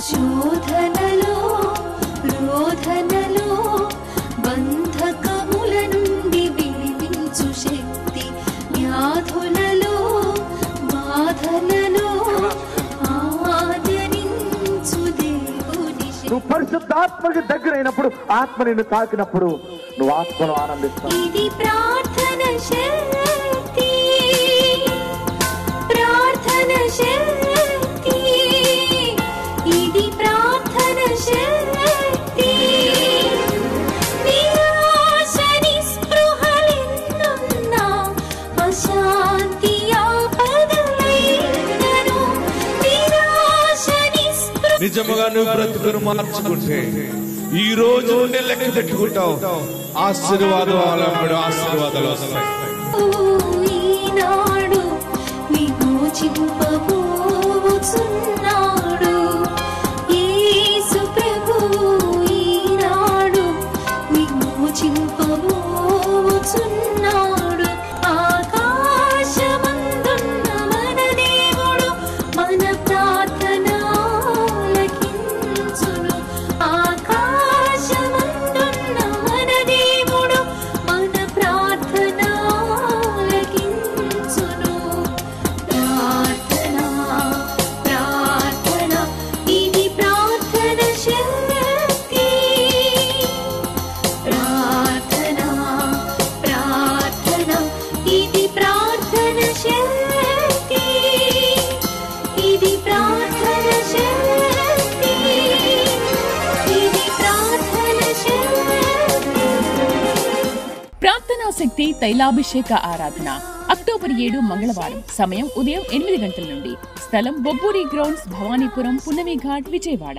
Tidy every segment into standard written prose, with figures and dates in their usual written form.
శోధనలో రోధనలో బంధకముల నుండి విడిపించు శక్తి, వ్యాధులలో బాధలలో ఆదరించు దేవుని శక్తి. నువ్వు పరిశుద్ధాత్మకి దగ్గరైనప్పుడు, ఆత్మ నిన్ను తాకినప్పుడు నువ్వు ఆత్మను ఆనందిస్తావు. ఇది ప్రార్థన శక్తి, ప్రార్థన శక్తి, ఇది ప్రార్థన శక్తి. నిరాశ నిస్పృహలెన్నున్నా, అశాంతి ఆపదలైనను, నిరాశ నిస్పృహ. నిజముగా నువ్వు బ్రతుకును మార్చుకుంటే ఈ రోజు నుండి లెక్క పెట్టుకుంటావు. ఆశీర్వాదాలు వస్తాయి. ఈనాడు విమోచింపబోచున్నాడు యేసు ప్రభువు, ఈనాడు విమోచింపబోచున్నాడు. ఆకాశమందున్న మన దేవుడు మన ప్రార్థన ఆలకించును. ఆకాశమందున్న మన దేవుడు మన ప్రార్థన ఆలకించును. ప్రార్థన ప్రార్థన ఇది ప్రార్థన శక్తి, ప్రార్థన ప్రార్థన ఇది ప్రార్థన శక్తి, ఇది ప్రార్థన శక్తి, ఇది ప్రార్థన శక్తి. ప్రార్థనా శక్తి తైలాభిషేక ఆరాధన అక్టోబర్ 7 మంగళవారం. సమయం ఉదయం 8 గంటల నుండి. స్థలం బొబ్బూరి గ్రౌండ్స్, భవానీపురం, పున్నమి ఘాట్, విజయవాడ.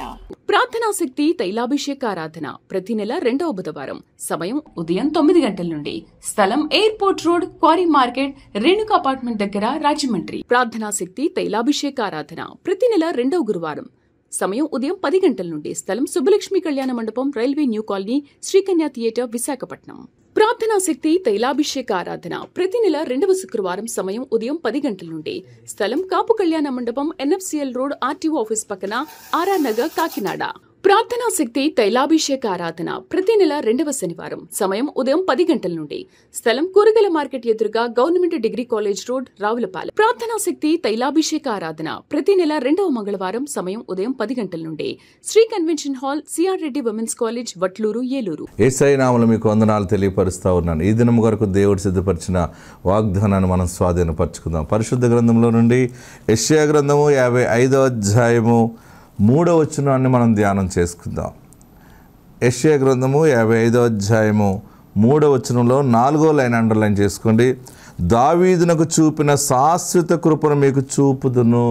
ప్రార్థనా శక్తి తైలాభిషేక ఆరాధన ప్రతి నెల 2వ బుధవారం. సమయం ఉదయం 9 గంటల నుండి. స్థలం airport road, quarry market, Renuka apartment దగ్గర, రాజమండ్రి. ప్రార్థనా శక్తి తైలాభిషేక ఆరాధన ప్రతి నెల 2వ గురువారం. సమయం ఉదయం 10 గంటల నుండి. స్థలం సుబ్బలక్ష్మి కళ్యాణ మండపం, railway new colony, Srikanya theatre, Visakhapatnam. ప్రార్థనా శక్తి తైలాభిషేక ఆరాధన ప్రతి నెల 2వ శుక్రవారం. సమయం ఉదయం 10 గంటల నుండి. స్థలం కాపు కళ్యాణ మండపం, NFCL రోడ్, RTO ఆఫీస్ పక్కన, RR నగర్, కాకినాడ. ప్రార్థనా శక్తి తైలాభిషేక ఆరాధన ప్రతి నెల 2వ శనివారం. సమయం ఉదయం 10 గంటల నుండి. స్థలం కూరగాయల మార్కెట్ ఎదురుగా, government degree college road, Ravulapalem. ప్రార్థనా శక్తి తైలాభిషేక ఆరాధన ప్రతి నెల 2వ మంగళవారం. సమయం ఉదయం 10 గంటల నుండి. Shri convention hall, CR Reddy women's college, Vatluru, Eluru. Yesayya నామములో మీకు వందనాలు తెలియపరుస్తా ఉన్నాను. ఈ దినం వరకు దేవుడు సిద్ధపరిచిన వాగ్దానాన్ని మనం స్వాధీనపరచుకుందాం. పరిశుద్ధ గ్రంథంలో నుండి యెషయా గ్రంథము 55వ అధ్యాయము 3వ వచనాన్ని మనం ధ్యానం చేసుకుందాం. యెషయా గ్రంథము 55వ అధ్యాయము 3వ వచనంలో 4వ లైన్ అండర్లైన్ చేసుకోండి. దావీదునకు చూపిన శాశ్వత కృపను మీకు చూపుదును.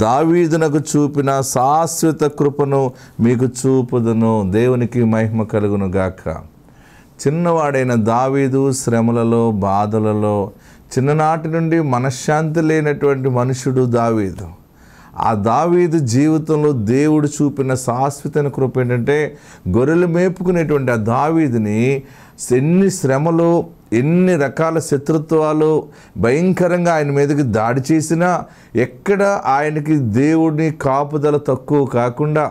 దావీదునకు చూపిన శాశ్వత కృపను మీకు చూపుదును. దేవునికి మహిమ కలుగును గాక. చిన్నవాడైన దావీదు శ్రమలలో, బాధలలో, చిన్ననాటి నుండి మనశ్శాంతి లేనటువంటి మనుషుడు దావీదు. ఆ దావీదు జీవితంలో దేవుడు చూపిన శాశ్వతమైన కృప ఏంటంటే, గొర్రెలు మేపుకునేటువంటి ఆ దావీదుని ఎన్ని శ్రమలు, ఎన్ని రకాల శత్రుత్వాలు భయంకరంగా ఆయన మీదకి దాడి చేసినా ఎక్కడ ఆయనకి దేవుడిని కాపుదల తక్కువ కాకుండా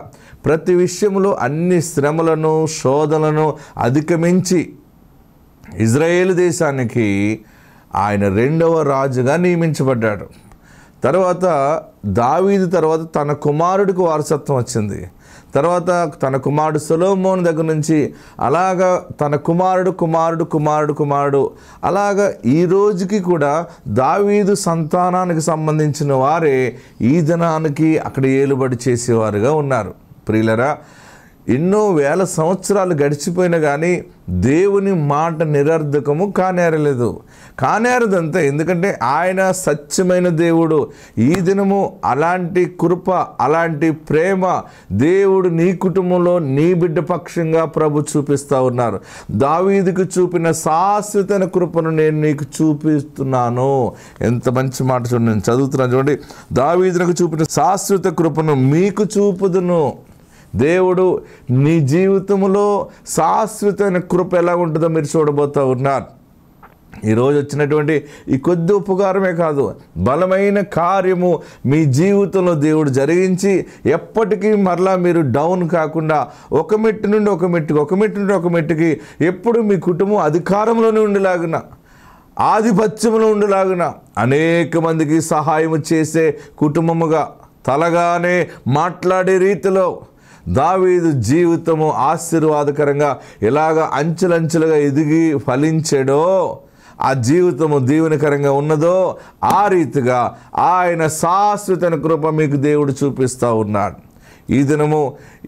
ప్రతి విషయంలో అన్ని శ్రమలను, శోధనలను అధిగమించి ఇజ్రాయేలు దేశానికి ఆయన 2వ రాజుగా నియమించబడ్డాడు. తర్వాత దావీదు తర్వాత తన కుమారుడికి వారసత్వం వచ్చింది. తర్వాత తన కుమారుడు సొలొమోను దగ్గర నుంచి అలాగా తన కుమారుడు అలాగా ఈ రోజుకి కూడా దావీదు సంతానానికి సంబంధించిన వారే ఈ దినానికి అక్కడ ఏలుబడి చేసేవారుగా ఉన్నారు. ప్రియులరా, ఎన్నో వేల సంవత్సరాలు గడిచిపోయినా కానీ దేవుని మాట నిరర్ధకము కానేరలేదు. కానేరదంతా ఎందుకంటే ఆయన సత్యమైన దేవుడు. ఈ దినము అలాంటి కృప, అలాంటి ప్రేమ దేవుడు నీ కుటుంబంలో, నీ బిడ్డ పక్షంగా ప్రభు చూపిస్తూ ఉన్నారు. దావీదుకు చూపిన శాశ్వతమైన కృపను నేను నీకు చూపిస్తున్నాను. ఎంత మంచి మాట చూడండి, నేను చదువుతున్నాను చూడండి. దావీదుకు చూపిన శాశ్వత కృపను మీకు చూపుదును. దేవుడు నీ జీవితంలో శాశ్వతమైన కృప ఎలా ఉంటుందో మీరు చూడబోతూ ఉన్నారు. ఈరోజు వచ్చినటువంటి ఈ కొద్ది ఉపకారమే కాదు, బలమైన కార్యము మీ జీవితంలో దేవుడు జరిగించి ఎప్పటికీ మరలా మీరు డౌన్ కాకుండా ఒక మెట్టు నుండి ఒక మెట్టుకి, ఒక మెట్టు నుండి ఒక మెట్టుకి ఎప్పుడు మీ కుటుంబం అధికారంలోనే ఉండేలాగున, ఆధిపత్యంలో ఉండేలాగున, అనేక మందికి సహాయం చేసే కుటుంబముగా, తలగానే మాట్లాడే రీతిలో దావీదు జీవితము ఆశీర్వాదకరంగా ఎలాగ అంచెలంచెలుగా ఎదిగి ఫలించాడో, ఆ జీవితము దీవెనకరంగా ఉన్నదో ఆ రీతిగా ఆయన శాశ్వత కృప మీకు దేవుడు చూపిస్తూ ఉన్నాడు. ఈ దినము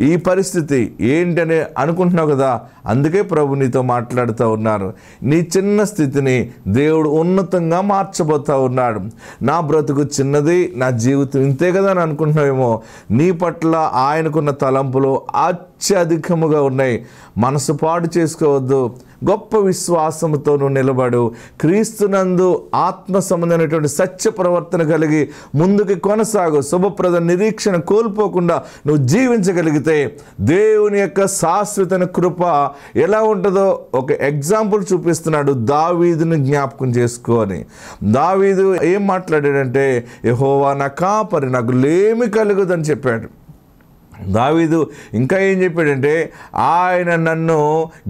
ఈ పరిస్థితి ఏంటని అనుకుంటున్నావు కదా, అందుకే ప్రభు నీతో మాట్లాడుతూ ఉన్నారు. నీ చిన్న స్థితిని దేవుడు ఉన్నతంగా మార్చబోతూ ఉన్నాడు. నా బ్రతుకు చిన్నది, నా జీవితం ఇంతే కదా అని అనుకుంటున్నావేమో, నీ పట్ల ఆయనకున్న తలంపులు అత్యధికముగా ఉన్నాయి. మనసు పాడు చేసుకోవద్దు, గొప్ప విశ్వాసంతో నువ్వు నిలబడు. క్రీస్తునందు ఆత్మ సంబంధమైనటువంటి సత్య ప్రవర్తన కలిగి ముందుకు కొనసాగు. శుభప్రద నిరీక్షణ కోల్పోకుండా నువ్వు జీవించగలిగితే దేవుని యొక్క శాశ్వత కృప ఎలా ఉంటుందో ఒక ఎగ్జాంపుల్ చూపిస్తున్నాడు. దావీదుని జ్ఞాపకం చేసుకొని, దావీదు ఏం మాట్లాడాడంటే, యెహోవా నా కాపరి, నాకు లేమి కలుగుదని చెప్పాడు. దావీదు ఇంకా ఏం చెప్పాడంటే, ఆయన నన్ను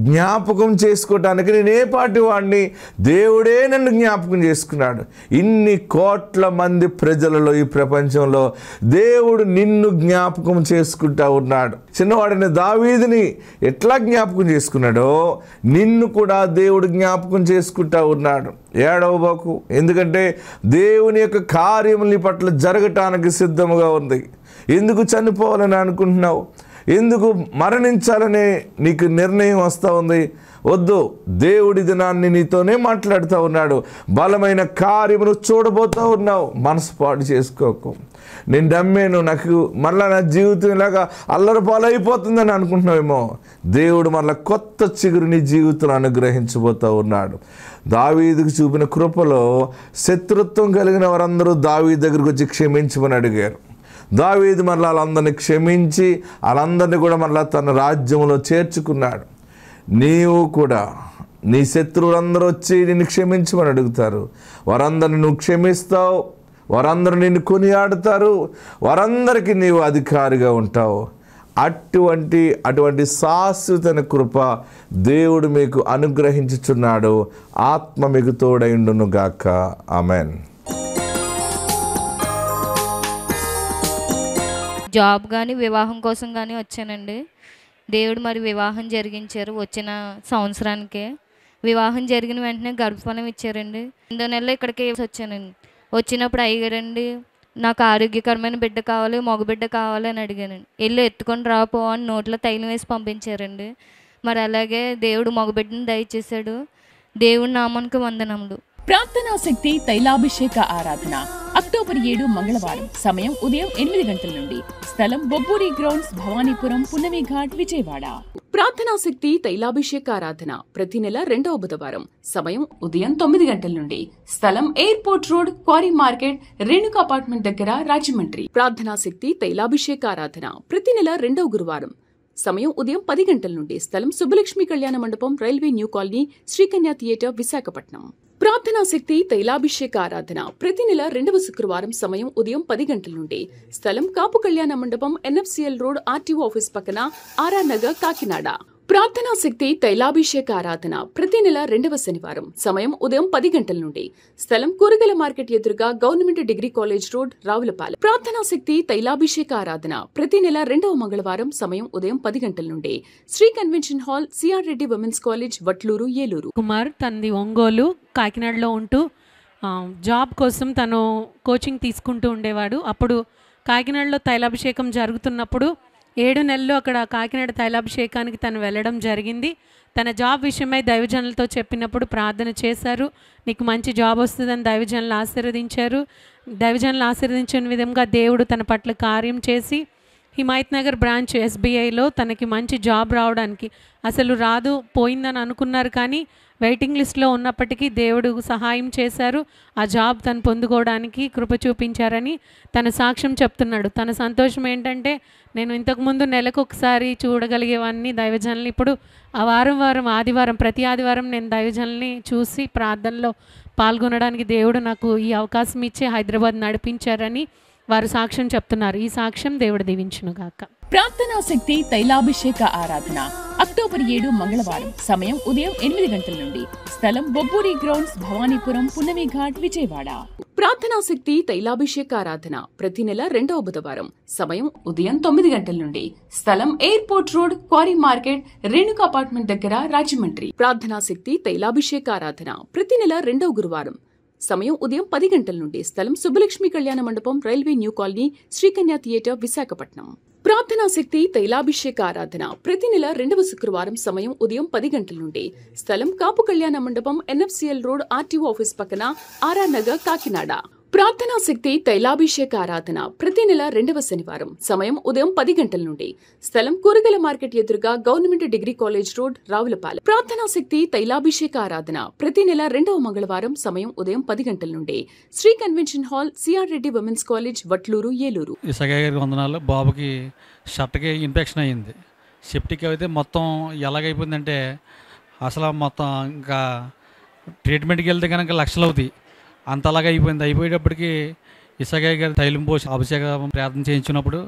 జ్ఞాపకం చేసుకోవటానికి నేనే పాటి వాడిని, దేవుడే నన్ను జ్ఞాపకం చేసుకున్నాడు. ఇన్ని కోట్ల మంది ప్రజలలో ఈ ప్రపంచంలో దేవుడు నిన్ను జ్ఞాపకం చేసుకుంటా ఉన్నాడు. చిన్నవాడిని దావీదుని ఎట్లా జ్ఞాపకం చేసుకున్నాడో నిన్ను కూడా దేవుడు జ్ఞాపకం చేసుకుంటా ఉన్నాడు. ఏడవబాకు, ఎందుకంటే దేవుని యొక్క కార్యములు నీ పట్ల జరగటానికి సిద్ధముగా ఉంది. ఎందుకు చనిపోవాలని అనుకుంటున్నావు? ఎందుకు మరణించాలనే నీకు నిర్ణయం వస్తూ ఉంది? వద్దు, దేవుడి దినాన్ని నీతోనే మాట్లాడుతూ ఉన్నాడు. బలమైన కార్యమును చూడబోతూ ఉన్నావు. మనసు పాడు చేసుకోకు. నేను నమ్మాను, నాకు మళ్ళీ నా జీవితం ఇలాగా అల్లరిపాలు అయిపోతుందని అనుకుంటున్నావేమో, దేవుడు మళ్ళీ కొత్త చిగురు నీ జీవితంలో అనుగ్రహించబోతూ ఉన్నాడు. దావీదుకు చూపిన కృపలో శత్రుత్వం కలిగిన వారందరూ దావీదు దగ్గరికి వచ్చి క్షమించమని అడిగారు. దావీదు మరలా వాళ్ళందరినీ క్షమించి వాళ్ళందరినీ కూడా మరలా తన రాజ్యంలో చేర్చుకున్నాడు. నీవు కూడా నీ శత్రువులందరూ వచ్చి నిన్ను క్షమించమని అడుగుతారు. వారందరిని నువ్వు క్షమిస్తావు, వారందరూ నిన్ను కొనియాడుతారు, వారందరికీ నీవు అధికారిగా ఉంటావు. అటువంటి శాశ్వత కృప దేవుడు మీకు అనుగ్రహించుచున్నాడు. ఆత్మ మీకు తోడైండును గాక. ఆమెన్. జాబ్ కానీ వివాహం కోసం కానీ వచ్చానండి. దేవుడు మరి వివాహం జరిగించారు. వచ్చిన సంవత్సరానికే వివాహం జరిగిన వెంటనే గర్భఫలం ఇచ్చారండి. 8వ నెలలో ఇక్కడికి వచ్చానండి. వచ్చినప్పుడు అయ్యగారండి, నాకు ఆరోగ్యకరమైన బిడ్డ కావాలి, మగబిడ్డ కావాలి అని అడిగానండి. వెళ్ళి ఎత్తుకొని రాపో అని నోట్లో తైలం వేసి పంపించారండి. మరి అలాగే దేవుడు మగబిడ్డను దయచేశాడు. దేవుడి నామానికి వందనములు. ప్రార్థనా శక్తి తైలాభిషేక ఆరాధన అక్టోబర్ 7 మంగళవారం. సమయం ఉదయం 8 గంటల నుండి. స్థలం బొబ్బూరి గ్రౌండ్స్, భవానీపురం, పున్నమి ఘాట్, విజయవాడ. ప్రార్థనా శక్తి తైలాభిషేక ఆరాధన ప్రతి నెల 2వ బుధవారం. సమయం ఉదయం 9 గంటల నుండి. స్థలం airport road, quarry market, Renuka apartment దగ్గర, రాజమండ్రి. ప్రార్థనా శక్తి తైలాభిషేక ఆరాధన ప్రతి నెల 2వ గురువారం. సమయం ఉదయం 10 గంటల నుండి. స్థలం సుబ్బలక్ష్మి కళ్యాణ మండపం, railway new colony, Srikanya theatre, Visakhapatnam. ప్రార్థనా శక్తి తైలాభిషేక ఆరాధన ప్రతి నెల 2వ శుక్రవారం. సమయం ఉదయం 10 గంటల నుండి. స్థలం కాపు కళ్యాణ మండపం, NFCL రోడ్, RTO ఆఫీస్ పక్కన, RR నగర్, కాకినాడ. ప్రార్థనా శక్తి తైలాభిషేక ఆరాధన ప్రతి నెల 2వ శనివారం. సమయం ఉదయం 10 గంటల నుండి. స్థలం కూరగాయల మార్కెట్ ఎదురుగా, government degree college road, Ravulapalem. ప్రార్థనా శక్తి తైలాభిషేక ఆరాధన ప్రతి నెల 2వ మంగళవారం. సమయం ఉదయం 10 గంటల నుండి. Shri convention hall, CR Reddy women's college, Vatluru, Eluru. Kumar తనది ఒంగోలు, కాకినాడలో ఉంటూ జాబ్ కోసం తను కోచింగ్ తీసుకుంటూ ఉండేవాడు. అప్పుడు కాకినాడలో తైలాభిషేకం జరుగుతున్నప్పుడు 7 నెలలు అక్కడ కాకినాడ తైలాభిషేకానికి తను వెళ్ళడం జరిగింది. తన జాబ్ విషయమై దైవజనులతో చెప్పినప్పుడు ప్రార్థన చేశారు. నీకు మంచి జాబ్ వస్తుందని దైవజనులు ఆశీర్వదించారు. దైవజనులు ఆశీర్వదించిన విధంగా దేవుడు తన పట్ల కార్యం చేసి హిమాయత్ నగర్ బ్రాంచ్ ఎస్బీఐలో తనకి మంచి జాబ్ రావడానికి అసలు రాదు పోయిందని అనుకున్నారు, కానీ వెయిటింగ్ లిస్ట్లో ఉన్నప్పటికీ దేవుడు సహాయం చేశారు. ఆ జాబ్ తను పొందుకోవడానికి కృప చూపించారని తన సాక్ష్యం చెప్తున్నాడు. తన సంతోషం ఏంటంటే, నేను ఇంతకుముందు నెలకు ఒకసారి చూడగలిగేవాడిని దైవజనుల్ని, ఇప్పుడు ఆ వారం ఆదివారం ప్రతి ఆదివారం నేను దైవజనుల్ని చూసి ప్రార్థనలో పాల్గొనడానికి దేవుడు నాకు ఈ అవకాశం ఇచ్చి హైదరాబాద్ నడిపించారని వారు సాక్ష్యం చెప్తున్నారు. ఈ సాక్ష్యం దేవుడు దీవించును గాక. ప్రార్థనా శక్తి తైలాభిషేక ఆరాధన అక్టోబర్ 7 మంగళవారం. సమయం ఉదయం 8 గంటల నుండి. స్థలం బొబ్బూరి గ్రౌండ్స్, భవానీపురం, పున్నమి ఘాట్, విజయవాడ. ప్రార్థనా శక్తి తైలాభిషేక ఆరాధన ప్రతి నెల 2వ బుధవారం. సమయం ఉదయం 9 గంటల నుండి. స్థలం airport road, quarry market, Renuka apartment దగ్గర, రాజమండ్రి. ప్రార్థనా శక్తి తైలాభిషేక ఆరాధన ప్రతి నెల 2వ గురువారం. సమయం ఉదయం 10 గంటల నుండి. స్థలం సుబ్బలక్ష్మి కళ్యాణ మండపం, railway new colony, Srikanya theatre, Visakhapatnam. ప్రార్థనా శక్తి తైలాభిషేక ఆరాధన ప్రతి నెల 2వ శుక్రవారం. సమయం ఉదయం 10 గంటల నుండి. స్థలం కాపు కళ్యాణ మండపం, ఎన్ఎఫ్సిఎల్ రోడ్, ఆర్టీఓ ఆఫీస్ పక్కన, ఆర్ఆర్ నగర్, కాకినాడ. ప్రార్థనా శక్తి తైలాభిషేక ఆరాధన ప్రతి నెల 2వ శనివారం. సమయం ఉదయం 10 గంటల నుండి. స్థలం కూరగాయల మార్కెట్ ఎదురుగా, government degree college road, Ravulapalem. ప్రార్థనా శక్తి తైలాభిషేక ఆరాధన ప్రతి నెల 2వ మంగళవారం. సమయం ఉదయం 10 గంటల నుండి. Shri convention hall, CR Reddy women's college, Vatluru, Eluru. వందనాలు. బాబుకి షర్ట్కి ఇన్ఫెక్షన్ అయ్యింది. సెప్టిక్ అయితే మొత్తం ఎలాగైపోయిందంటే అసలు మొత్తం ఇంకా ట్రీట్మెంట్కి వెళ్తే కనుక లక్షలు అవుతాయి, అంతలాగా అయిపోయింది. అయిపోయేటప్పటికి ఇసగాయ గారి తైలం పోసి అభిషేక ప్రార్థన చేయించినప్పుడు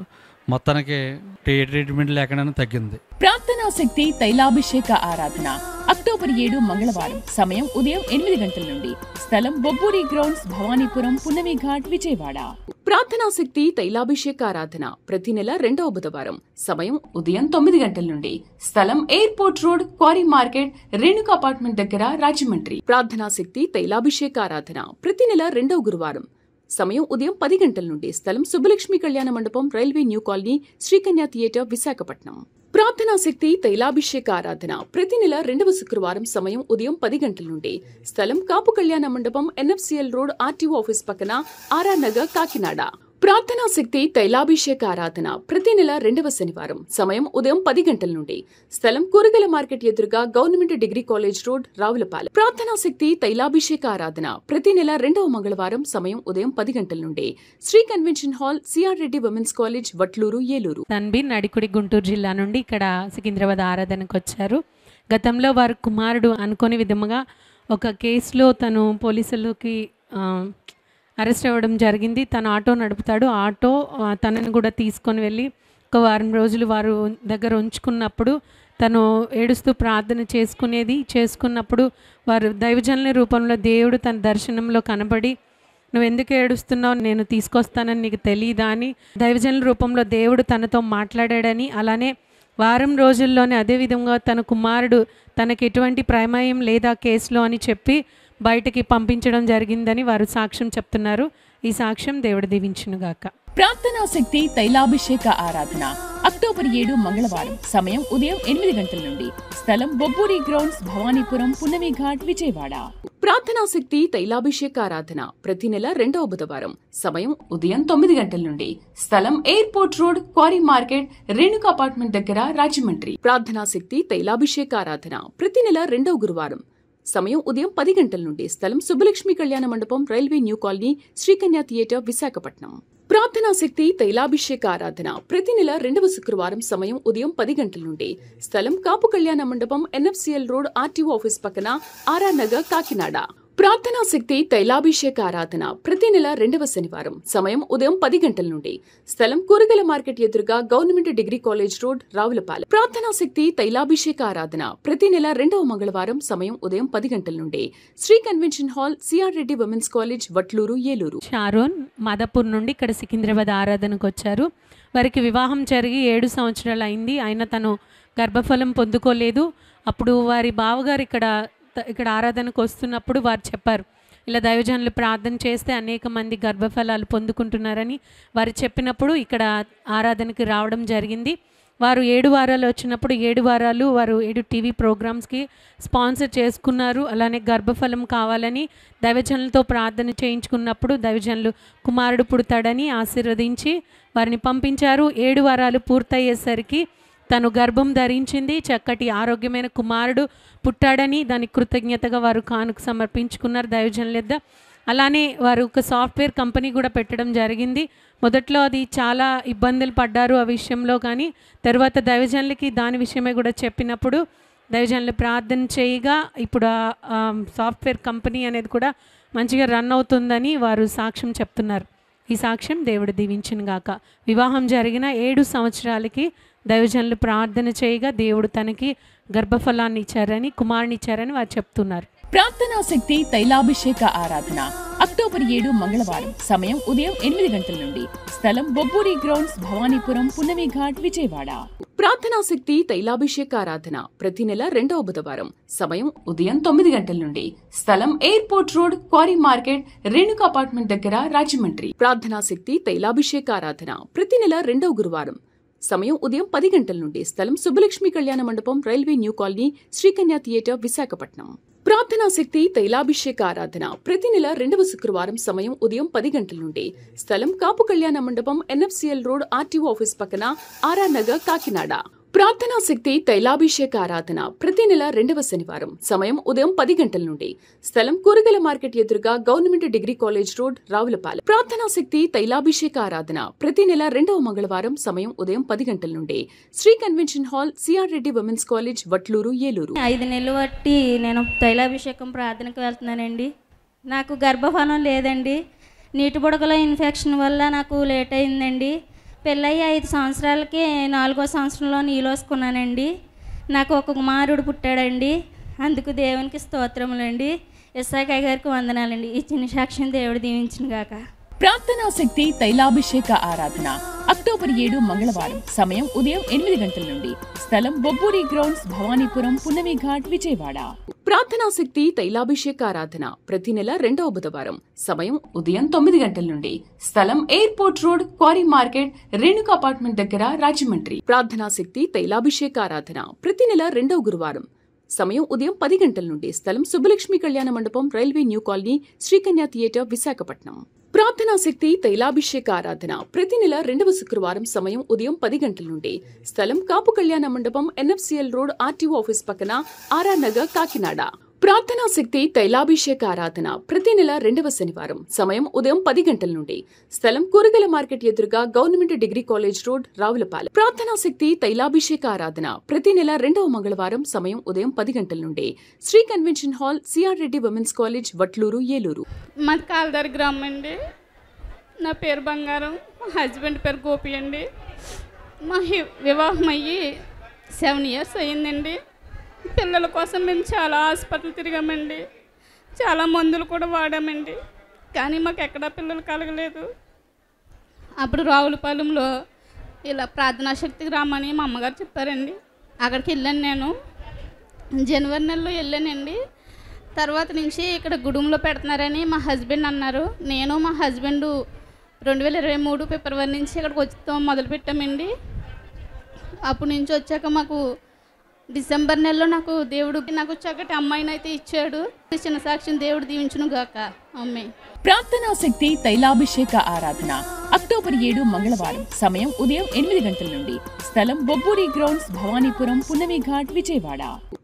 మొత్తానికి ట్రీట్మెంట్ లేకుండా తగ్గింది. ప్రార్థనా శక్తి తైలాభిషేక ఆరాధన అక్టోబర్ 7 మంగళవారం. సమయం ఉదయం 8 గంటల నుండి. స్థలం బొబ్బూరి గ్రౌండ్స్, భవానీపురం, పున్నమి ఘాట్, విజయవాడ. ప్రార్థనా శక్తి తైలాభిషేక ఆరాధన ప్రతి నెల 2వ బుధవారం. సమయం ఉదయం 9 గంటల నుండి. స్థలం airport road, quarry market, Renuka apartment దగ్గర, రాజమండ్రి. ప్రార్థనా శక్తి తైలాభిషేక ఆరాధన ప్రతి నెల 2వ గురువారం. సమయం ఉదయం 10 గంటల నుండి. స్థలం సుబ్బలక్ష్మి కళ్యాణ మండపం, railway new colony, Srikanya theatre, Visakhapatnam. ప్రార్థనా శక్తి తైలాభిషేక ఆరాధన ప్రతి నెల 2వ శుక్రవారం. సమయం ఉదయం 10 గంటల నుండి. స్థలం కాపు కళ్యాణ మండపం, ఎన్ఎఫ్సిఎల్ రోడ్, ఆర్టీఓ ఆఫీస్ పక్కన, ఆర్ఆర్ నగర్, కాకినాడ. ప్రార్థనా శక్తి తైలాభిషేక ఆరాధన ప్రతి నెల 2వ శనివారం. సమయం ఉదయం 10 గంటల నుండి. స్థలం కూరగాయల మార్కెట్ ఎదురుగా, government degree college road, Ravulapalem. ప్రార్థనా శక్తి తైలాభిషేక ఆరాధన ప్రతి నెల 2వ మంగళవారం. సమయం ఉదయం 10 గంటల నుండి. Shri convention hall, CR Reddy women's college, Vatluru, Eluru. Tanbir Nadikudi, Guntur జిల్లా నుండి ఇక్కడ సికింద్రాబాద్ ఆరాధనకు వచ్చారు. గతంలో వారి కుమారుడు అనుకోని విధముగా ఒక కేసులో తను పోలీసులకి అరెస్ట్ అవ్వడం జరిగింది. తను ఆటో నడుపుతాడు. ఆటో తనని కూడా తీసుకొని వెళ్ళి ఒక వారం రోజులు వారు దగ్గర ఉంచుకున్నప్పుడు తను ఏడుస్తూ ప్రార్థన చేసుకున్నప్పుడు వారు దైవజనుల రూపంలో దేవుడు తన దర్శనంలో కనబడి, నువ్వు ఎందుకు ఏడుస్తున్నావు, నేను తీసుకొస్తానని నీకు తెలియదా అని దైవజనుల రూపంలో దేవుడు తనతో మాట్లాడాడని, అలానే వారం రోజుల్లోనే అదేవిధంగా తన కుమారుడు తనకి ఎటువంటి ప్రమేయం లేదా కేసులో అని చెప్పి బయటికి పంపించడం జరిగిందని వారు సాక్ష్యం చెప్తున్నారు. ఈ సాక్ష్యం దేవుడు దీవించునుగాక. ప్రార్థనా శక్తి తైలాభిషేక ఆరాధన అక్టోబర్ 7 మంగళవారం. సమయం ఉదయం 8 గంటల నుండి. స్థలం బొబ్బూరి గ్రౌండ్స్, భవానీపురం, పున్నమి ఘాట్, విజయవాడ. ప్రార్థనా శక్తి తైలాభిషేక ఆరాధన ప్రతి నెల 2వ బుధవారం. సమయం ఉదయం 9 గంటల నుండి. స్థలం airport road, quarry market, Renuka apartment దగ్గర, రాజమండ్రి. ప్రార్థనా శక్తి తైలాభిషేక ఆరాధన ప్రతి నెల 2వ గురువారం. సమయం ఉదయం 10 గంటల నుండి. స్థలం సుబ్బలక్ష్మి కళ్యాణ మండపం, railway new colony, Srikanya theatre, Visakhapatnam. ప్రార్థనా శక్తి తైలాభిషేక ఆరాధన ప్రతి నెల 2వ శుక్రవారం. సమయం ఉదయం 10 గంటల నుండి. స్థలం కాపు కళ్యాణ మండపం, ఎన్ఎఫ్సిఎల్ రోడ్, ఆర్టీఓ ఆఫీస్ పక్కన, ఆర్ఆర్ నగర్, కాకినాడ. ప్రార్థనా శక్తి తైలాభిషేక ఆరాధన ప్రతి నెల 2వ శనివారం. సమయం ఉదయం 10 గంటల నుండి. స్థలం కూరగాయల మార్కెట్ ఎదురుగా, government degree college road, Ravulapalem. ప్రార్థనా శక్తి తైలాభిషేక ఆరాధన ప్రతి నెల 2వ మంగళవారం. సమయం ఉదయం 10 గంటల నుండి. Shri convention hall, CR Reddy women's college, Vatluru, Eluru. Sharon Madhapur నుండి ఇక్కడ సికింద్రాబాద్ ఆరాధనకు వచ్చారు. వారికి వివాహం జరిగి 7 సంవత్సరాలు అయింది. అయినా తను గర్భఫలం పొందుకోలేదు. అప్పుడు వారి బావగారు ఇక్కడ ఆరాధనకు వస్తున్నప్పుడు వారు చెప్పారు, ఇలా దైవజనులు ప్రార్థన చేస్తే అనేక మంది గర్భఫలాలు పొందుకుంటున్నారని వారు చెప్పినప్పుడు ఇక్కడ ఆరాధనకి రావడం జరిగింది. వారు 7 వారాలు వచ్చినప్పుడు 7 వారాలు వారు 7 టీవీ ప్రోగ్రామ్స్కి స్పాన్సర్ చేసుకున్నారు. అలానే గర్భఫలం కావాలని దైవజనులతో ప్రార్థన చేయించుకున్నప్పుడు దైవజనులు కుమారుడు పుడతాడని ఆశీర్వదించి వారిని పంపించారు. 7 వారాలు పూర్తయ్యేసరికి తను గర్భం ధరించింది. చక్కటి ఆరోగ్యమైన కుమారుడు పుట్టాడని దానికి కృతజ్ఞతగా వారు కానుక సమర్పించుకున్నారు దైవజనుల యొద్ద. అలానే వారు ఒక సాఫ్ట్వేర్ కంపెనీ కూడా పెట్టడం జరిగింది. మొదట్లో అది చాలా ఇబ్బందులు పడ్డారు ఆ విషయంలో, కానీ తర్వాత దైవజనులకి దాని విషయమే కూడా చెప్పినప్పుడు దైవజనులు ప్రార్థన చేయగా ఇప్పుడు ఆ సాఫ్ట్వేర్ కంపెనీ అనేది కూడా మంచిగా రన్ అవుతుందని వారు సాక్ష్యం చెప్తున్నారు. ఈ సాక్ష్యం దేవుడు దీవించిన గాక. వివాహం జరిగిన 7 సంవత్సరాలకి దైవజనులు ప్రార్థన చేయగా దేవుడు తనకి గర్భఫలాన్ని ఇచ్చారని, కుమారుని ఇచ్చారని వారు చెప్తున్నారు. ప్రార్థనా శక్తి తైలాభిషేక ఆరాధన అక్టోబర్ 7 మంగళవారం. సమయం ఉదయం 8 గంటల నుండి. స్థలం బొబ్బూరి గ్రౌండ్స్, భవానీపురం, పున్నమి ఘాట్, విజయవాడ. ప్రార్థనా శక్తి తైలాభిషేక ఆరాధన ప్రతి నెల 2వ బుధవారం. సమయం ఉదయం 9 గంటల నుండి. స్థలం airport road, quarry market, Renuka apartment దగ్గర, రాజమండ్రి. ప్రార్థనా శక్తి తైలాభిషేక ఆరాధన ప్రతి నెల 2వ గురువారం. సమయం ఉదయం 10 గంటల నుండి. స్థలం సుబ్బలక్ష్మి కళ్యాణ మండపం, railway new colony, Srikanya theatre, Visakhapatnam. ప్రార్థనా శక్తి తైలాభిషేక ఆరాధన ప్రతి నెల 2వ శుక్రవారం. సమయం ఉదయం 10 గంటల నుండి. స్థలం కాపు కళ్యాణ మండపం, ఎన్ఎఫ్సిఎల్ రోడ్, ఆర్టీఓ ఆఫీస్ పక్కన, ఆర్ఆర్ నగర్, కాకినాడ. ప్రార్థనా శక్తి తైలాభిషేక ఆరాధన ప్రతి నెల 2వ శనివారం. సమయం ఉదయం 10 గంటల నుండి. స్థలం కూరగాయల మార్కెట్ ఎదురుగా, government degree college road, Ravulapalem. ప్రార్థనా శక్తి తైలాభిషేక ఆరాధన ప్రతి నెల 2వ మంగళవారం. సమయం ఉదయం 10 గంటల నుండి. Shri convention hall, CR Reddy women's college, Vatluru, Eluru. 5 నెలలు బట్టి నేను తైలాభిషేకం ప్రార్థనకు వెళ్తున్నానండి. నాకు గర్భఫలం లేదండి. నీటి బుడగల ఇన్ఫెక్షన్ వల్ల నాకు లేట్ అయిందండి. పెళ్ళయ్యి 5 సంవత్సరాలకి 4వ సంవత్సరంలో నీలోసుకున్నానండి. నాకు ఒక కుమారుడు పుట్టాడండి. అందుకు దేవునికి స్తోత్రములండి. ఎస్ఐకాయ గారికి వందనాలండి. ఈ చిన్న సాక్ష్యం దేవుడు దీవించిన గాక. ప్రార్థనా శక్తి తైలాభిషేక ఆరాధన అక్టోబర్ 7 మంగళవారం. సమయం ఉదయం 8 గంటల నుండి. స్థలం బొబ్బూరి గ్రౌండ్స్, భవానీపురం, పున్నమి ఘాట్, విజయవాడ. ప్రార్థనా శక్తి తైలాభిషేక ఆరాధన ప్రతి నెల 2వ బుధవారం. సమయం ఉదయం 9 గంటల నుండి. స్థలం airport road, quarry market, Renuka apartment దగ్గర, రాజమండ్రి. ప్రార్థనా శక్తి తైలాభిషేక ఆరాధన ప్రతి నెల 2వ గురువారం. సమయం ఉదయం 10 గంటల నుండి. స్థలం సుబ్బలక్ష్మి కళ్యాణ మండపం, railway new colony, Srikanya theatre, Visakhapatnam. ప్రార్థనా శక్తి తైలాభిషేక ఆరాధన ప్రతి నెల 2వ శుక్రవారం. సమయం ఉదయం 10 గంటల నుండి. స్థలం కాపు కళ్యాణ మండపం, ఎన్ఎఫ్సిఎల్ రోడ్, ఆర్టీఓ ఆఫీస్ పక్కన, ఆర్ఆర్ నగర్, కాకినాడ. ప్రార్థనా శక్తి తైలాభిషేక ఆరాధన ప్రతి నెల 2వ శనివారం. సమయం ఉదయం 10 గంటల నుండి. స్థలం కూరగాయల మార్కెట్ ఎదురుగా, government degree college road, Ravulapalem. ప్రార్థనా శక్తి తైలాభిషేక ఆరాధన ప్రతి నెల 2వ మంగళవారం. సమయం ఉదయం 10 గంటల నుండి. Shri convention hall, CR Reddy women's college, Vatluru, Eluru. మాది కాల్దారి గ్రామం అండి. నా పేరు బంగారం, మా హస్బెండ్ పేరు గోపి అండి. మా వివాహం అయ్యి 7 years అయ్యిందండి. పిల్లల కోసం మేము చాలా హాస్పిటల్ తిరిగామండి. చాలా మందులు కూడా వాడామండి. కానీ మాకు ఎక్కడా పిల్లలు కలగలేదు. అప్పుడు రావులపాలెంలో ఇలా ప్రార్థనా శక్తి గ్రామని మా అమ్మగారు చెప్పారండి. అక్కడికి వెళ్ళాను నేను. జనవరి నెలలో వెళ్ళానండి. తర్వాత నుంచి ఇక్కడ గుడుంలో పెడుతున్నారని మా హస్బెండ్ అన్నారు. నేను మా హస్బెండ్ 2023 ఫిబ్రవరి నుంచి ఇక్కడికి వచ్చి మొదలుపెట్టామండి. అప్పటి నుంచి వచ్చాక మాకు డిసెంబర్ నెలలో నాకు చక్కటి అమ్మాయిని అయితే ఇచ్చాడు. చిన్న సాక్ష్యం దేవుడు దీవించును గాక. అమ్మే. ప్రార్థనా శక్తి తైలాభిషేక ఆరాధన అక్టోబర్ 7 మంగళవారం. సమయం ఉదయం 8 గంటల నుండి. స్థలం బొబ్బూరి గ్రౌండ్స్, భవానీపురం, పున్నమి ఘాట్, విజయవాడ.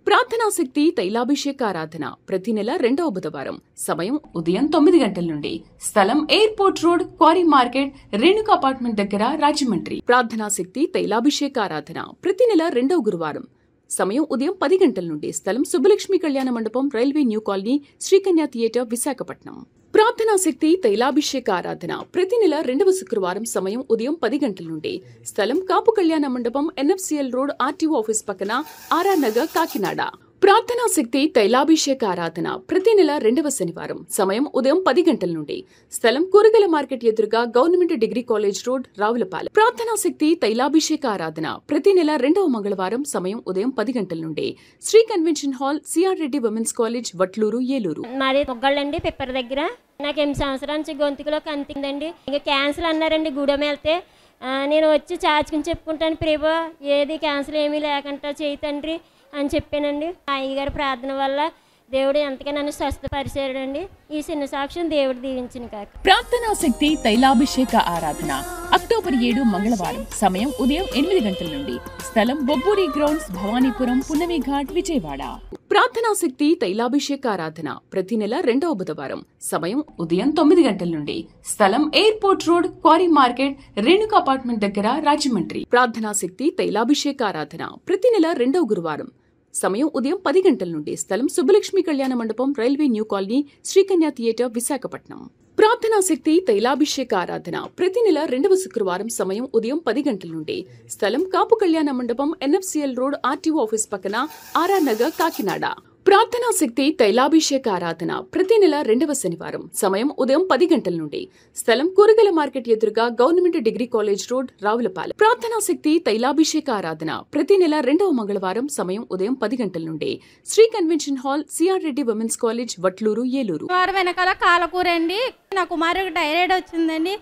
ప్రార్థనా శక్తి తైలాభిషేక ఆరాధన ప్రతి నెల 2వ బుధవారం. సమయం ఉదయం 9 గంటల నుండి. స్థలం airport road, quarry market, Renuka apartment దగ్గర, రాజమండ్రి. ప్రార్థనా శక్తి తైలాభిషేక ఆరాధన ప్రతి నెల 2వ గురువారం. సమయం ఉదయం 10 గంటల నుండి. స్థలం సుబ్బలక్ష్మి కళ్యాణ మండపం, railway new colony, Srikanya theatre, Visakhapatnam. ప్రార్థనా శక్తి తైలాభిషేక ఆరాధన ప్రతి నెల 2వ శుక్రవారం. సమయం ఉదయం 10 గంటల నుండి. స్థలం కాపు కళ్యాణ మండపం, ఎన్ఎఫ్సిఎల్ రోడ్, ఆర్టీఓ ఆఫీస్ పక్కన, ఆర్ఆర్ నగర్, కాకినాడ. ప్రార్థనా శక్తి తైలాభిషేక ఆరాధన ప్రతి నెల 2వ శనివారం. సమయం ఉదయం 10 గంటల నుండి. స్థలం కూరగాయల మార్కెట్ ఎదురుగా, government degree college road, Ravulapalem. ప్రార్థనా శక్తి తైలాభిషేక ఆరాధన ప్రతి నెల 2వ మంగళవారం. సమయం ఉదయం 10 గంటల నుండి. Shri convention hall, CR Reddy women's college, Vatluru, Eluru. మాది పొగ్గళ్ళండి, పిప్పర్ దగ్గర. నాకు 8 సంవత్సరాల నుంచి గొంతుకులో కంతిందండి. ఇంకా క్యాన్సర్ అన్నారండి. గూడెం వెళ్తే నేను వచ్చి చాచుకుని చెప్పుకుంటాను, ప్రభా ఏది క్యాన్సర్ ఏమీ లేకుండా చేయి తండ్రి అని చెప్పానండి. ఆ అయ్యగారి ప్రార్థన వల్ల దేవుడు ఎంతగా నన్ను స్వస్థపరిచాడండి. ఈ చిన్న సాక్ష్యం దేవుడు దీవించిన కాక. ప్రార్థనా శక్తి తైలాభిషేక ఆరాధన అక్టోబర్ 7 మంగళవారం. సమయం ఉదయం 8 గంటల నుండి. స్థలం బొబ్బూరి గ్రౌండ్స్, భవానీపురం, పున్నమి ఘాట్, విజయవాడ. ప్రార్థనా శక్తి తైలాభిషేక ఆరాధన ప్రతి నెల 2వ బుధవారం. సమయం ఉదయం 9 గంటల నుండి. స్థలం airport road, quarry market, Renuka apartment దగ్గర, రాజమండ్రి. ప్రార్థనా శక్తి తైలాభిషేక ఆరాధన ప్రతి నెల 2వ గురువారం. సమయం ఉదయం 10 గంటల నుండి. స్థలం సుబ్బలక్ష్మి కళ్యాణ మండపం, railway new colony, Srikanya theatre, Visakhapatnam. ప్రార్థనా శక్తి తైలాభిషేక ఆరాధన ప్రతి నెల 2వ శుక్రవారం. సమయం ఉదయం 10 గంటల నుండి. స్థలం కాపు కళ్యాణ మండపం, ఎన్ఎఫ్సిఎల్ రోడ్, ఆర్టీఓ ఆఫీస్ పక్కన, ఆర్ఆర్ నగర్, కాకినాడ. ప్రార్థనా శక్తి తైలాభిషేక ఆరాధన ప్రతి నెల 2వ శనివారం. సమయం ఉదయం 10 గంటల నుండి. స్థలం కూరగాయల మార్కెట్ ఎదురుగా, government degree college road, Ravulapalem. ప్రార్థనా శక్తి తైలాభిషేక ఆరాధన ప్రతి నెల 2వ మంగళవారం. సమయం ఉదయం 10 గంటల నుండి. Shri convention hall, CR Reddy women's college, Vatluru, Eluru. వారం వెనకాల కాలకూర అండి. నా కుమారుడికి థైరాయిడ్ వచ్చిందండి.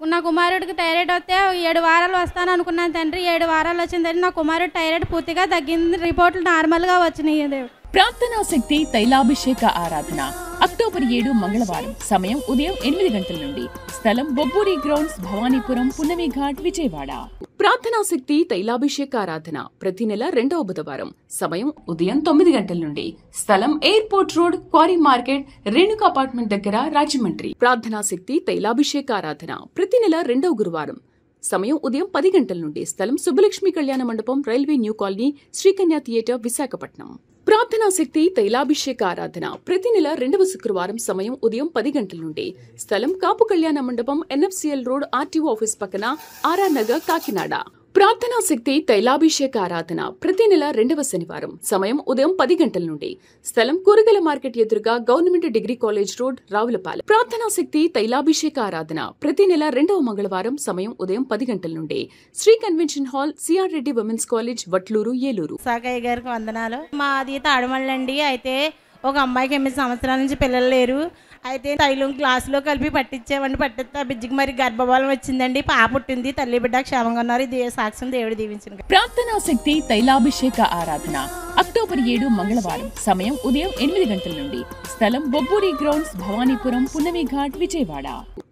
నా కుమారుడికి థైరాయిడ్ వస్తే 7 వారాలు వస్తాను అనుకున్నాను తండ్రి. 7 వారాలు వచ్చిందండి. నా కుమారుడు థైరాయిడ్ పూర్తిగా తగ్గింది. రిపోర్ట్లు నార్మల్గా వచ్చినాయి. దేవుడు. ప్రార్థనా శక్తి తైలాభిషేక ఆరాధన అక్టోబర్ 7 మంగళవారం. సమయం ఉదయం 8 గంటల నుండి. స్థలం బొబ్బూరి గ్రౌండ్స్, భవానీపురం, పున్నమి ఘాట్, విజయవాడ. ప్రార్థనా శక్తి తైలాభిషేక ఆరాధన ప్రతి నెల 2వ బుధవారం. సమయం ఉదయం 9 గంటల నుండి. స్థలం airport road, quarry market, Renuka apartment దగ్గర, రాజమండ్రి. ప్రార్థనా శక్తి తైలాభిషేక ఆరాధన ప్రతి నెల 2వ గురువారం. సమయం ఉదయం 10 గంటల నుండి. స్థలం సుబ్బలక్ష్మి కళ్యాణ మండపం, railway new colony, Srikanya theatre, Visakhapatnam. ప్రార్థనా శక్తి తైలాభిషేక ఆరాధన ప్రతి నెల 2వ శుక్రవారం. సమయం ఉదయం 10 గంటల నుండి. స్థలం కాపు కళ్యాణ మండపం, ఎన్ఎఫ్సిఎల్ రోడ్, ఆర్టీఓ ఆఫీస్ పక్కన, ఆర్ఆర్ నగర్, కాకినాడ. ప్రార్థనా శక్తి తైలాభిషేక ఆరాధన ప్రతి నెల 2వ శనివారం. సమయం ఉదయం 10 గంటల నుండి. స్థలం కూరగాయల మార్కెట్ ఎదురుగా, government degree college road, Ravulapalem. ప్రార్థనా శక్తి తైలాభిషేక ఆరాధన ప్రతి నెల 2వ మంగళవారం. సమయం ఉదయం 10 గంటల నుండి. Shri convention hall, CR Reddy women's college, Vatluru, Eluru. Sagayya గారికి వందనాలు. మాది తాడమల్లండి. అయితే ఒక అమ్మాయికి 8 సంవత్సరాల నుంచి పిల్లలు లేరు. అయితే తైలం గ్లాసులో కలిపి పట్టించామండి. పట్టిస్తే ఆ బిడ్డకి మరి గర్భఫలం వచ్చిందండి. పాప పుట్టింది. తల్లి బిడ్డ క్షేమంగా ఉన్నారు. ఇది సాక్ష్యం దేవుడు దీవించిన. ప్రార్థనా శక్తి తైలాభిషేక ఆరాధన అక్టోబర్ 7 మంగళవారం. సమయం ఉదయం 8 గంటల నుండి. స్థలం బొబ్బూరి గ్రౌండ్స్, భవానీపురం, పున్నమి ఘాట్, విజయవాడ.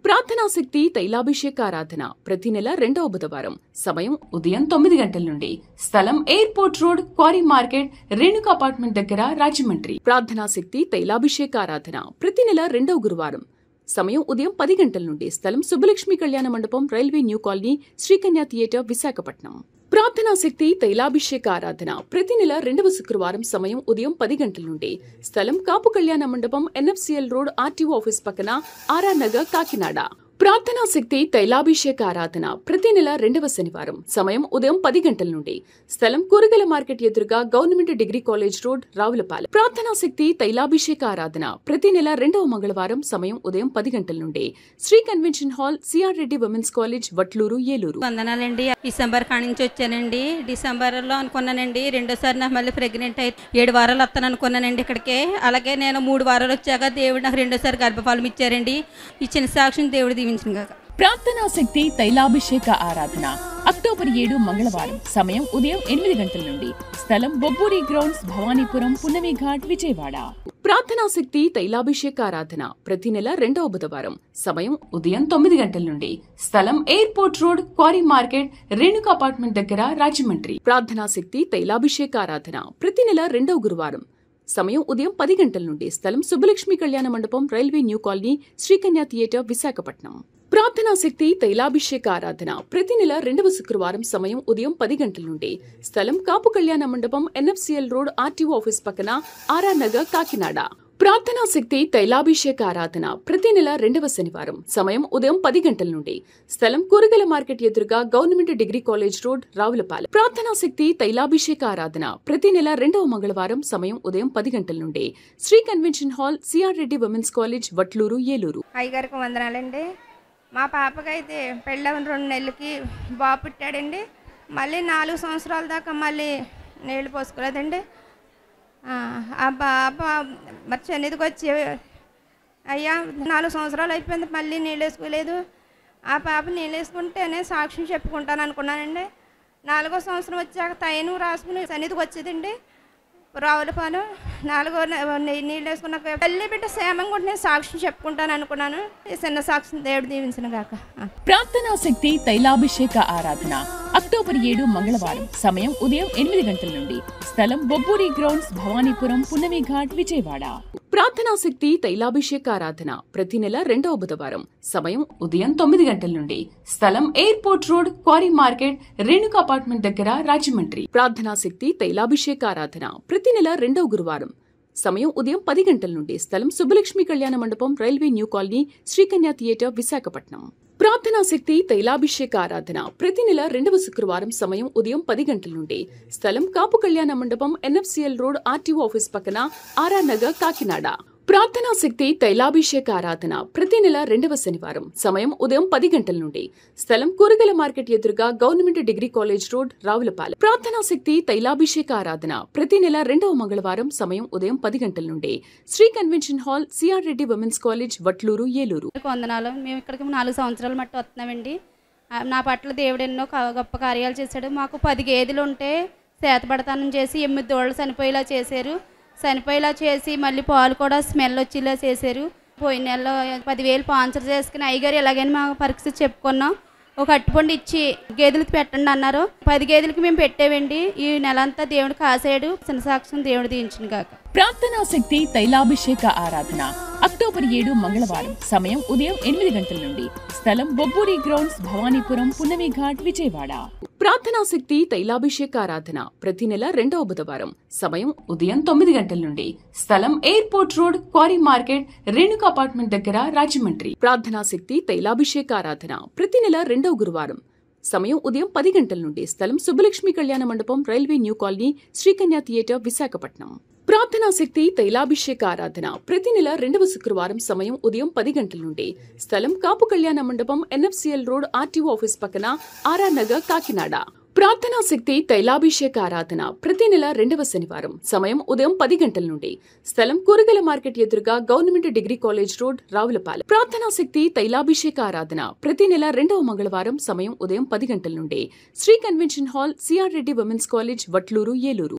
ప్రార్థనా శక్తి తైలాభిషేక ఆరాధన ప్రతి నెల 2వ బుధవారం. సమయం ఉదయం 9 గంటల నుండి. స్థలం airport road, quarry market, Renuka apartment దగ్గర, రాజమండ్రి. ప్రార్థనా శక్తి తైలాభిషేక ఆరాధన ప్రతి నెల 2వ గురువారం. సమయం ఉదయం 10 గంటల నుండి. స్థలం సుబ్బలక్ష్మి కళ్యాణ మండపం, railway new colony, Srikanya theatre, Visakhapatnam. ప్రార్థనా శక్తి తైలాభిషేక ఆరాధన ప్రతి నెల 2వ శుక్రవారం. సమయం ఉదయం 10 గంటల నుండి. స్థలం కాపు కళ్యాణ మండపం, ఎన్ఎఫ్సిఎల్ రోడ్, ఆర్టీఓ ఆఫీస్ పక్కన, ఆర్ఆర్ నగర్, కాకినాడ. ప్రార్థనా శక్తి తైలాభిషేక ఆరాధన ప్రతి నెల 2వ శనివారం. సమయం ఉదయం 10 గంటల నుండి. స్థలం కూరగాయల మార్కెట్ ఎదురుగా, government degree college road, Ravulapalem. ప్రార్థనా శక్తి తైలాభిషేక ఆరాధన ప్రతి నెల 2వ మంగళవారం. సమయం ఉదయం 10 గంటల నుండి. Shri convention hall, CR Reddy women's college, Vatluru, Eluru. వందనాలండి. డిసెంబర్ కాడి నుంచి వచ్చానండి. డిసెంబర్లో అనుకున్నానండి. రెండోసారి నాకు మళ్ళీ ప్రెగ్నెంట్ అయి 7 వారాలు వస్తాను అనుకున్నానండి ఇక్కడికి. అలాగే నేను 3 వారాలు వచ్చాక దేవుడు నాకు రెండోసారి గర్భఫలం ఇచ్చారండి. ఇచ్చిన సాక్ష్యం దేవుడు దీవించిన. ప్రార్థనా శక్తి తైలాభిషేక ఆరాధన అక్టోబర్ 7 మంగళవారం. సమయం ఉదయం 8 గంటల నుండి. స్థలం బొబ్బూరి గ్రౌండ్స్, భవానీపురం, పున్నమి ఘాట్, విజయవాడ. ప్రార్థనా శక్తి తైలాభిషేక ఆరాధన ప్రతి నెల 2వ బుధవారం. సమయం ఉదయం 9 గంటల నుండి. స్థలం airport road, quarry market, Renuka apartment దగ్గర, రాజమండ్రి. ప్రార్థనా శక్తి తైలాభిషేక ఆరాధన ప్రతి నెల 2వ గురువారం. సమయం ఉదయం 10 గంటల నుండి. స్థలం సుబ్బలక్ష్మి కళ్యాణ మండపం, railway new colony, Srikanya theatre, Visakhapatnam. ప్రార్థనా శక్తి తైలాభిషేక ఆరాధన ప్రతి నెల 2వ శుక్రవారం. సమయం ఉదయం 10 గంటల నుండి. స్థలం కాపు కళ్యాణ మండపం, ఎన్ఎఫ్సిఎల్ రోడ్, ఆర్టీఓ ఆఫీస్ పక్కన, ఆర్ఆర్ నగర్, కాకినాడ. ప్రార్థనా శక్తి తైలాభిషేక ఆరాధన ప్రతి నెల 2వ శనివారం. సమయం ఉదయం 10 గంటల నుండి. స్థలం కూరగాయల మార్కెట్ ఎదురుగా, government degree college road, Ravulapalem. ప్రార్థనా శక్తి తైలాభిషేక ఆరాధన ప్రతి నెల 2వ మంగళవారం. సమయం ఉదయం 10 గంటల నుండి. Shri convention hall, CR Reddy women's college, Vatluru, Eluru. అయ్యగారికి వందనాలండి. మా పాపకైతే పెళ్ళవని 2 నెలలకి బాబు పుట్టాడండి. మళ్ళీ 4 సంవత్సరాల దాకా మళ్ళీ నీళ్ళు పోసుకోలేదండి. ఆ బాబా మరి చెన్నిదికి వచ్చి అయ్యా 4 సంవత్సరాలు అయిపోయింది, మళ్ళీ నీళ్ళు వేసుకోలేదు. ఆ పాప నీళ్ళు వేసుకుంటేనే సాక్ష్యం చెప్పుకుంటాను అనుకున్నానండి. 4వ సంవత్సరం వచ్చాక తైను రాసుకుని సన్నిధికి వచ్చేదండి. రావులపాలెం 4వ నీళ్ళు వేసుకున్నాక తల్లి బిడ్డ క్షేమంగా ఉంటే నేను సాక్ష్యం చెప్పుకుంటాను అనుకున్నాను. ఈ చిన్న సాక్ష్యం దేవుడు దీవించిన గాక. ప్రార్థనా శక్తి తైలాభిషేక ఆరాధన అక్టోబర్ 7 మంగళవారం. సమయం ఉదయం 8 గంటల నుండి. స్థలం బొబ్బూరి గ్రౌండ్స్, భవానీపురం, పున్నమి ఘాట్, విజయవాడ. ప్రార్థనా శక్తి తైలాభిషేక ఆరాధన ప్రతి నెల 2వ బుధవారం. సమయం ఉదయం 9 గంటల నుండి. స్థలం airport road, quarry market, Renuka apartment దగ్గర, రాజమండ్రి. ప్రార్థనా శక్తి తైలాభిషేక ఆరాధన ప్రతి నెల 2వ గురువారం. సమయం ఉదయం 10 గంటల నుండి. స్థలం సుబ్బలక్ష్మి కళ్యాణ మండపం, railway new colony, Srikanya theatre, Visakhapatnam. ప్రార్థనా శక్తి తైలాభిషేక ఆరాధన ప్రతి నెల 2వ శుక్రవారం. సమయం ఉదయం 10 గంటల నుండి. స్థలం కాపు కళ్యాణ మండపం, ఎన్ఎఫ్సిఎల్ రోడ్, ఆర్టీఓ ఆఫీస్ పక్కన, ఆర్ఆర్ నగర్, కాకినాడ. ప్రార్థనా శక్తి తైలాభిషేక ఆరాధన ప్రతి నెల 2వ శనివారం. సమయం ఉదయం 10 గంటల నుండి. స్థలం కూరగాయల మార్కెట్ ఎదురుగా, government degree college road, Ravulapalem. ప్రార్థనా శక్తి తైలాభిషేక ఆరాధన ప్రతి నెల 2వ మంగళవారం. సమయం ఉదయం 10 గంటల నుండి. Shri convention hall, CR Reddy women's college, Vatluru, Eluru. వందనాలు. మేము ఇక్కడికి 4 సంవత్సరాల మట్టు వస్తున్నామండి. నా పట్ల దేవుడు ఎన్నో గొప్ప కార్యాలు చేశాడు. మాకు 10 గేదెలు ఉంటే చేతపడతానం చేసి 8 దోళ్ళు చనిపోయేలా చేశారు. చనిపోయేలా చేసి మళ్ళీ పాలు కూడా స్మెల్ వచ్చేలా చేశారు. పోయిన నెలలో 10,000 స్పాన్సర్ చేసుకుని అయ్యగారు ఎలాగైనా మా పరిస్థితి చెప్పుకున్నాం. ఒక అట్టుపండు ఇచ్చి గేదెలకు పెట్టండి అన్నారు. 10 గేదెలకి మేము పెట్టేవండి. ఈ నెల అంతా దేవుడు కాసాడు. చిన్న సాక్ష్యం దేవుడు దీవించిన గాక. ప్రార్థనా శక్తి తైలాభిషేక ఆరాధన అక్టోబర్ 7 మంగళవారం. సమయం ఉదయం 8 గంటల నుండి. స్థలం బొబ్బూరి గ్రౌండ్స్, భవానీపురం, పున్నమి ఘాట్, విజయవాడ. ప్రార్థనా శక్తి తైలాభిషేక ఆరాధన ప్రతి నెల 2వ బుధవారం. సమయం ఉదయం 9 గంటల నుండి. స్థలం airport road, quarry market, Renuka apartment దగ్గర, రాజమండ్రి. ప్రార్థనా శక్తి తైలాభిషేక ఆరాధన ప్రతి నెల 2వ గురువారం. సమయం ఉదయం 10 గంటల నుండి. స్థలం సుబ్బలక్ష్మి కళ్యాణ మండపం, railway new colony, Srikanya theatre, Visakhapatnam. ప్రార్థనా శక్తి తైలాభిషేక ఆరాధన ప్రతి నెల 2వ శుక్రవారం. సమయం ఉదయం 10 గంటల నుండి. స్థలం కాపు కళ్యాణ మండపం, ఎన్ఎఫ్సిఎల్ రోడ్, ఆర్టీఓ ఆఫీస్ పక్కన, ఆర్ఆర్ నగర్, కాకినాడ. ప్రార్థనా శక్తి తైలాభిషేక ఆరాధన ప్రతి నెల 2వ శనివారం. సమయం ఉదయం 10 గంటల నుండి. స్థలం కూరగాయల మార్కెట్ ఎదురుగా, government degree college road, Ravulapalem. ప్రార్థనా శక్తి తైలాభిషేక ఆరాధన ప్రతి నెల 2వ మంగళవారం. సమయం ఉదయం 10 గంటల నుండి. Shri convention hall, CR Reddy women's college, Vatluru, Eluru.